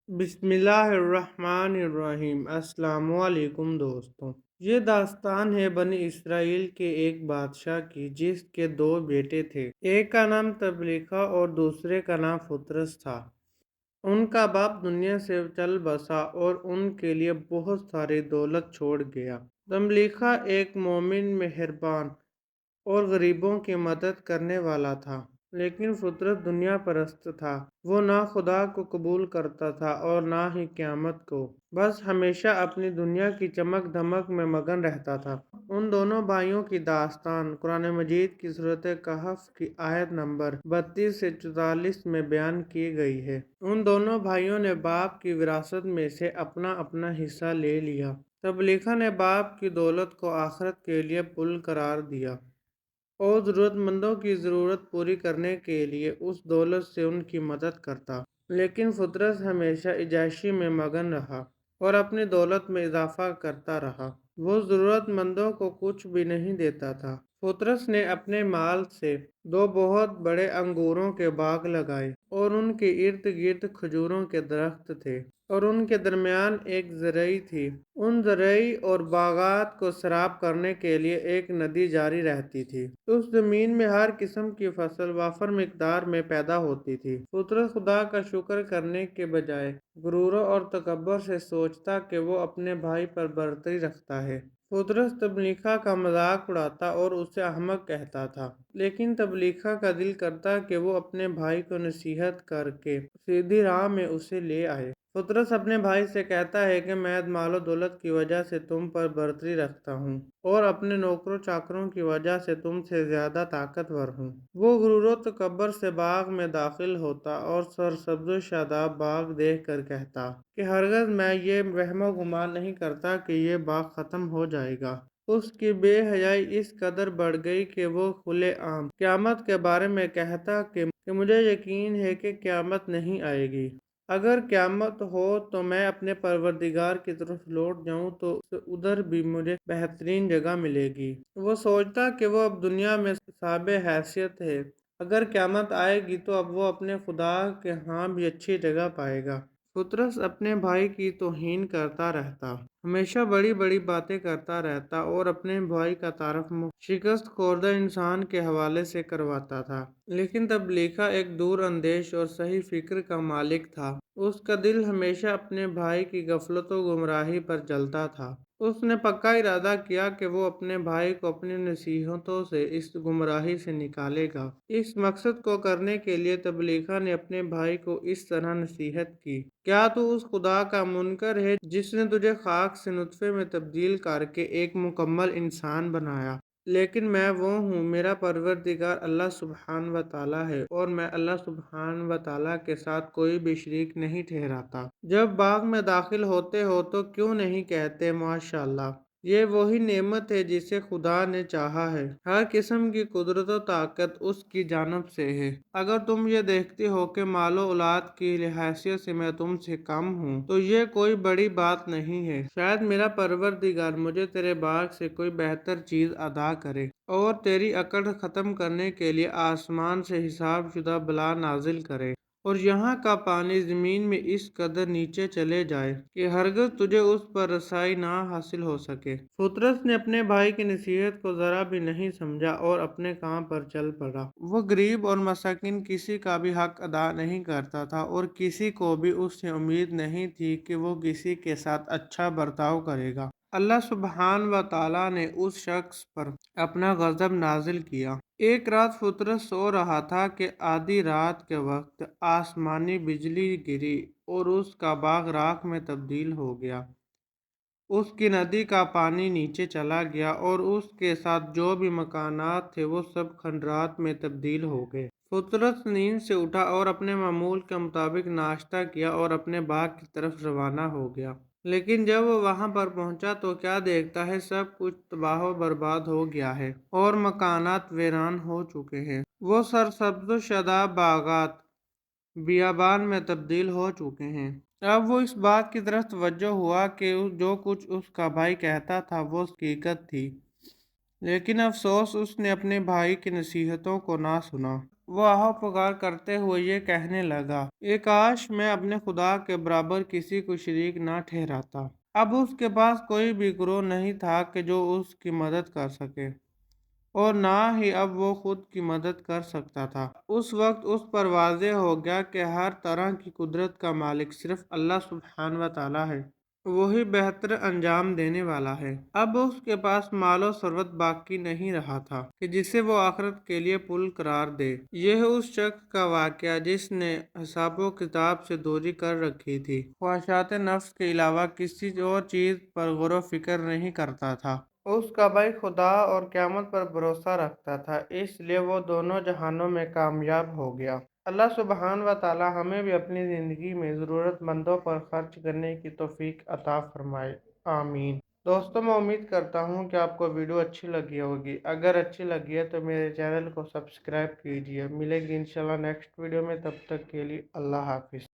بسم اللہ الرحمن الرحیم۔ السلام علیکم دوستوں، یہ داستان ہے بنی اسرائیل کے ایک بادشاہ کی جس کے دو بیٹے تھے۔ ایک کا نام تبلیخا اور دوسرے کا نام فترس تھا۔ ان کا باپ دنیا سے چل بسا اور ان کے لیے بہت ساری دولت چھوڑ گیا۔ تبلیخا ایک مومن، مہربان اور غریبوں کی مدد کرنے والا تھا، لیکن فطرت دنیا پرست تھا۔ وہ نہ خدا کو قبول کرتا تھا اور نہ ہی قیامت کو، بس ہمیشہ اپنی دنیا کی چمک دھمک میں مگن رہتا تھا۔ ان دونوں بھائیوں کی داستان قرآن مجید کی سورۃ کہف کی آیت نمبر 32 سے 44 میں بیان کی گئی ہے۔ ان دونوں بھائیوں نے باپ کی وراثت میں سے اپنا اپنا حصہ لے لیا۔ تبلیغہ نے باپ کی دولت کو آخرت کے لیے پل قرار دیا اور ضرورت مندوں کی ضرورت پوری کرنے کے لیے اس دولت سے ان کی مدد کرتا، لیکن فترس ہمیشہ عیاشی میں مگن رہا اور اپنی دولت میں اضافہ کرتا رہا۔ وہ ضرورت مندوں کو کچھ بھی نہیں دیتا تھا۔ فترس نے اپنے مال سے دو بہت بڑے انگوروں کے باغ لگائے اور ان کے ارد گرد کھجوروں کے درخت تھے اور ان کے درمیان ایک زرعی تھی۔ ان زرعی اور باغات کو سیراب کرنے کے لیے ایک ندی جاری رہتی تھی۔ اس زمین میں ہر قسم کی فصل وافر مقدار میں پیدا ہوتی تھی۔ فترس خدا کا شکر کرنے کے بجائے غرور اور تکبر سے سوچتا کہ وہ اپنے بھائی پر برتری رکھتا ہے۔ فترس تبلیغہ کا مذاق اڑاتا اور اسے احمق کہتا تھا، لیکن تبلیغہ کا دل کرتا کہ وہ اپنے بھائی کو نصیحت کر کے سیدھی راہ میں اسے لے آئے۔ فترس اپنے بھائی سے کہتا ہے کہ میں مال و دولت کی وجہ سے تم پر برتری رکھتا ہوں اور اپنے نوکروں چاکروں کی وجہ سے تم سے زیادہ طاقتور ہوں۔ وہ غرور و تکبر سے باغ میں داخل ہوتا اور سرسبز و شاداب باغ دیکھ کر کہتا کہ ہرگز میں یہ وہم و گمان نہیں کرتا کہ یہ باغ ختم ہو جائے گا۔ اس کی بے حیائی اس قدر بڑھ گئی کہ وہ کھلے عام قیامت کے بارے میں کہتا کہ مجھے یقین ہے کہ قیامت نہیں آئے گی۔ اگر قیامت ہو تو میں اپنے پروردگار کی طرف لوٹ جاؤں تو ادھر بھی مجھے بہترین جگہ ملے گی۔ وہ سوچتا کہ وہ اب دنیا میں صاحب حیثیت ہے، اگر قیامت آئے گی تو اب وہ اپنے خدا کے ہاں بھی اچھی جگہ پائے گا۔ فترس اپنے بھائی کی توہین کرتا رہتا، ہمیشہ بڑی بڑی باتیں کرتا رہتا اور اپنے بھائی کا تعارف شکست خوردہ انسان کے حوالے سے کرواتا تھا۔ لیکن تبلیغہ ایک دور اندیش اور صحیح فکر کا مالک تھا۔ اس کا دل ہمیشہ اپنے بھائی کی غفلت و گمراہی پر جلتا تھا۔ اس نے پکا ارادہ کیا کہ وہ اپنے بھائی کو اپنی نصیحتوں سے اس گمراہی سے نکالے گا۔ اس مقصد کو کرنے کے لیے تبلیغہ نے اپنے بھائی کو اس طرح نصیحت کی، کیا تو اس خدا کا منکر ہے جس نے تجھے خاک سے نطفے میں تبدیل کر کے ایک مکمل انسان بنایا؟ لیکن میں وہ ہوں، میرا پروردگار اللہ سبحانہ و تعالیٰ ہے اور میں اللہ سبحانہ و تعالیٰ کے ساتھ کوئی بھی شریک نہیں ٹھہراتا۔ جب باغ میں داخل ہوتے ہو تو کیوں نہیں کہتے ماشاءاللہ، یہ وہی نعمت ہے جسے خدا نے چاہا ہے، ہر قسم کی قدرت و طاقت اس کی جانب سے ہے۔ اگر تم یہ دیکھتے ہو کہ مال و اولاد کی حیثیت سے میں تم سے کم ہوں تو یہ کوئی بڑی بات نہیں ہے، شاید میرا پروردگار مجھے تیرے باغ سے کوئی بہتر چیز عطا کرے اور تیری اکڑ ختم کرنے کے لیے آسمان سے حساب شدہ بلا نازل کرے اور یہاں کا پانی زمین میں اس قدر نیچے چلے جائے کہ ہرگز تجھے اس پر رسائی نہ حاصل ہو سکے۔ فترس نے اپنے بھائی کی نصیحت کو ذرا بھی نہیں سمجھا اور اپنے کام پر چل پڑا۔ وہ غریب اور مسکین کسی کا بھی حق ادا نہیں کرتا تھا اور کسی کو بھی اس سے امید نہیں تھی کہ وہ کسی کے ساتھ اچھا برتاؤ کرے گا۔ اللہ سبحانہ و تعالیٰ نے اس شخص پر اپنا غضب نازل کیا۔ ایک رات فترس سو رہا تھا کہ آدھی رات کے وقت آسمانی بجلی گری اور اس کا باغ راکھ میں تبدیل ہو گیا۔ اس کی ندی کا پانی نیچے چلا گیا اور اس کے ساتھ جو بھی مکانات تھے وہ سب کھنڈرات میں تبدیل ہو گئے۔ فترس نیند سے اٹھا اور اپنے معمول کے مطابق ناشتہ کیا اور اپنے باغ کی طرف روانہ ہو گیا۔ لیکن جب وہ وہاں پر پہنچا تو کیا دیکھتا ہے، سب کچھ تباہ و برباد ہو گیا ہے اور مکانات ویران ہو چکے ہیں۔ وہ سرسبز و شاداب باغات بیابان میں تبدیل ہو چکے ہیں۔ اب وہ اس بات کی طرف توجہ ہوا کہ جو کچھ اس کا بھائی کہتا تھا وہ حقیقت تھی، لیکن افسوس اس نے اپنے بھائی کی نصیحتوں کو نہ سنا۔ وہ آہ پکار کرتے ہوئے یہ کہنے لگا، کاش میں اپنے خدا کے برابر کسی کو شریک نہ ٹھہراتا۔ اب اس کے پاس کوئی بھی گروہ نہیں تھا کہ جو اس کی مدد کر سکے، اور نہ ہی اب وہ خود کی مدد کر سکتا تھا۔ اس وقت اس پر واضح ہو گیا کہ ہر طرح کی قدرت کا مالک صرف اللہ سبحانہ و تعالیٰ ہے۔ وہی بہتر انجام دینے والا ہے۔ اب اس کے پاس مال و ثروت باقی نہیں رہا تھا کہ جسے وہ آخرت کے لیے پل قرار دے۔ یہ اس شخص کا واقعہ جس نے حساب و کتاب سے دوری کر رکھی تھی، خواہشات نفس کے علاوہ کسی اور چیز پر غور و فکر نہیں کرتا تھا۔ اس کا بھائی خدا اور قیامت پر بھروسہ رکھتا تھا، اس لیے وہ دونوں جہانوں میں کامیاب ہو گیا۔ اللہ سبحانہ و تعالی ہمیں بھی اپنی زندگی میں ضرورت مندوں پر خرچ کرنے کی توفیق عطا فرمائے، آمین۔ دوستوں، میں امید کرتا ہوں کہ آپ کو ویڈیو اچھی لگی ہوگی۔ اگر اچھی لگی ہے تو میرے چینل کو سبسکرائب کیجیے۔ ملے گی انشاءاللہ نیکسٹ ویڈیو میں، تب تک کے لیے اللہ حافظ۔